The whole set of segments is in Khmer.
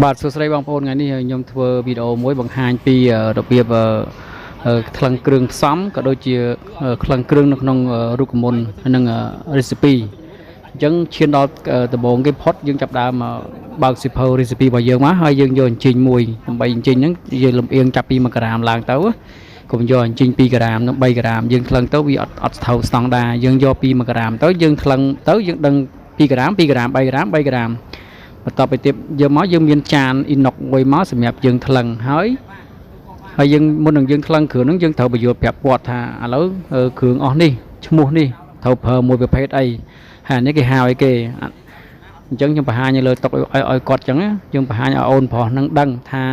បាទសួស្តីបងប្អូនថ្ងៃនេះខ្ញុំធ្វើវីដេអូមួយបង្ហាញពីរបៀបថ្លឹងគ្រឿងផ្សំក៏ដូចជាថ្លឹងគ្រឿងនៅក្នុងរូបមន្តនិង recipe អញ្ចឹងឈានដល់ដំបូងគេផុតយើងចាប់ដើមបើកសៀវភៅ recipe របស់យើងមកហើយយើងយកអញ្ជិញមួយដើម្បីអញ្ជិញហ្នឹងយើងលំអៀងចាប់ពី1ក្រាមឡើងទៅកុំយកអញ្ជិញ2ក្រាមនិង3ក្រាមយើងថ្លឹងទៅវាអត់ស្ថិតស្តង់ដាយើងយកពី1ក្រាមទៅយើងថ្លឹងទៅយើងដឹង2ក្រាម2ក្រាម3ក្រាម3ក្រាមបន្ទាប់ពីទៀតយើងមកយើងមានចានអ៊ីណុកមួយមកសម្រាប់យើងថ្លឹងហើយយើងមុននឹងយើងថ្លឹងគ្រឿងហ្នឹងយើងត្រូវបញ្យល់ប្រាប់គាត់ថាឥឡូវគ្រឿងអស់នេះឈ្មោះនេះត្រូវប្រើមួយប្រភេទអីហើយនេះគេហៅអីគេអញ្ចឹងខ្ញុំបង្ហាញលើតុឲ្យគាត់អញ្ចឹងយើងបង្ហាញឲ្យអូនប្រុសនឹងដឹងថា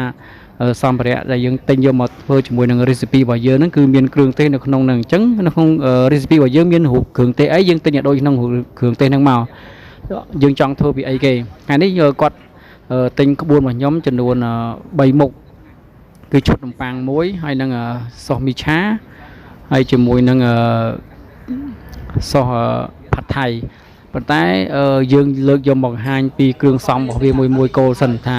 សម្ភារៈដែលយើងទិញយកមកធ្វើជាមួយនឹង recipe របស់យើងហ្នឹងគឺមានគ្រឿងទេសនៅក្នុងហ្នឹងអញ្ចឹងនៅក្នុង recipe របស់យើងមានរូបគ្រឿងទេសអីយើងទិញឲ្យដូចក្នុងគ្រឿងទេសហ្នឹងមកយើងចង់ធ្វើពីអីគេថ្ងៃនេះគាត់ទិញក្បួនរបស់ខ្ញុំចំនួន3មុខគឺឈុតនំប៉័ងមួយហើយនឹងសោះមីឆាហើយជាមួយនឹងសោះផាត់ថៃប៉ុន្តែយើងលើកយកមកបង្ហាញពីគ្រឿងផ្សំរបស់វាមួយគោលសិនថា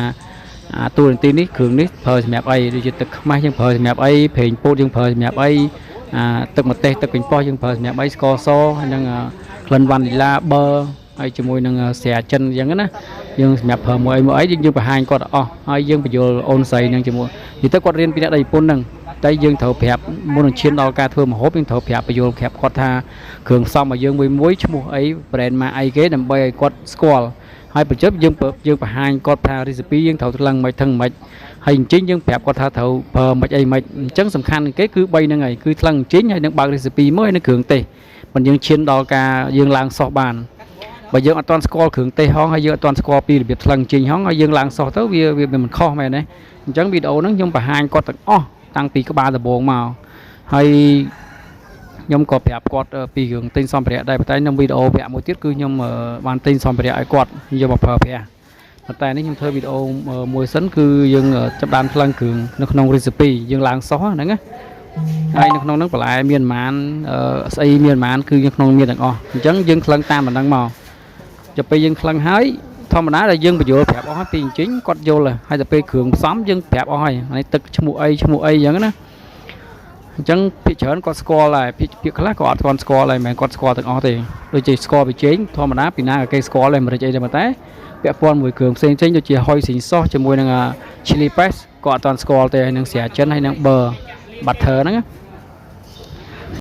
តួនាទីនេះគ្រឿងនេះប្រើសម្រាប់អីដូចជាទឹកខ្មាស់យើងប្រើសម្រាប់អីប្រេងពោតយើងប្រើសម្រាប់អីទឹកម្ទេសទឹកប៉េងប៉ោះយើងប្រើសម្រាប់អីស្ករសហើយនឹងក្លិនវ៉ានីឡាប៊ឺហើយជាមួយនឹងស្រាចិនអញ្ចឹងណាយើងសម្រាប់ប្រើមួយអីយើងបង្ហាញគាត់អស់ហើយយើងបញ្យល់អូនស្រីនឹងជាមួយនិយាយទៅគាត់រៀនពីអ្នកដៃជប៉ុនហ្នឹងតែយើងត្រូវប្រាប់មុននឹងឈានដល់ការធ្វើម្ហូបយើងត្រូវប្រាប់បញ្យល់ប្រាប់គាត់ថាគ្រឿងផ្សំរបស់យើងមួយឈ្មោះអី brand ម៉ាកអីគេដើម្បីឲ្យគាត់ស្គាល់ហើយបញ្ចុះយើងបង្ហាញគាត់ថា recipe យើងត្រូវថ្លឹងមិនថឹងមិនហើយអញ្ចឹងយើងប្រាប់គាត់ថាត្រូវប្រើមិនអីមិនអញ្ចឹងសំខាន់គេគឺ3ហ្នឹងហើយគឺថ្លឹងអញ្ចឹងហើយនឹងបើក recipe មួយហើយនឹងគ្រឿងទេសមិនយើងឈានដល់ការយើងឡើងសោះបានបើយើងអត់ទាន់ស្គាល់គ្រឿងទេសហងហើយយើងអត់ទាន់ស្គាល់ពីរបៀបថ្លឹងជិញហងហើយយើងឡើងសោះទៅវាមិនខុសមែនទេអញ្ចឹងវីដេអូហ្នឹងខ្ញុំបង្ហាញគាត់ទាំងអស់តាំងពីក្បាលដំបូងមកហើយខ្ញុំក៏ប្រាប់គាត់ពីរឿងទិញសម្ភារៈដែរប៉ុន្តែក្នុងវីដេអូវគ្គមួយទៀតគឺខ្ញុំបានទិញសម្ភារៈឲ្យគាត់យកមកប្រើប្រាស់ប៉ុន្តែនេះខ្ញុំធ្វើវីដេអូមួយសិនគឺយើងចាប់បានថ្លឹងគ្រឿងនៅក្នុង recipe យើងឡើងសោះហ្នឹងណាហើយនៅក្នុងហ្នឹងបន្លែមានប្រហែលស្អីមានប្រហែលគឺក្នុងមានទាំងអស់អញ្ចឹងយើងថ្លឹងតាមប៉ុណ្ណឹងមកទៅពេលយើងថ្លឹងហើយធម្មតាដែលយើងបញ្យល់ប្រាប់អស់ហើយពីអញ្ចឹងគាត់យល់ហើយទៅពេលគ្រឿងផ្សំយើងប្រាប់អស់ហើយនេះទឹកឈ្មោះអីអញ្ចឹងណាអញ្ចឹងភាគច្រើនគាត់ស្គាល់ដែរភាគខ្លះក៏អត់គាត់ស្គាល់ដែរមិនមែនគាត់ស្គាល់ទាំងអស់ទេដូចជាស្គាល់ពីជែងធម្មតាពីណាគេស្គាល់ដែរមិនរិចអីទេតែពាក់ព័ន្ធមួយគ្រឿងផ្សេងដូចជាហុយស៊ីងសោះជាមួយនឹង chili paste ក៏អត់ទាន់ស្គាល់ទេហើយនឹងស្រាចិនហើយនឹង butter ហ្នឹង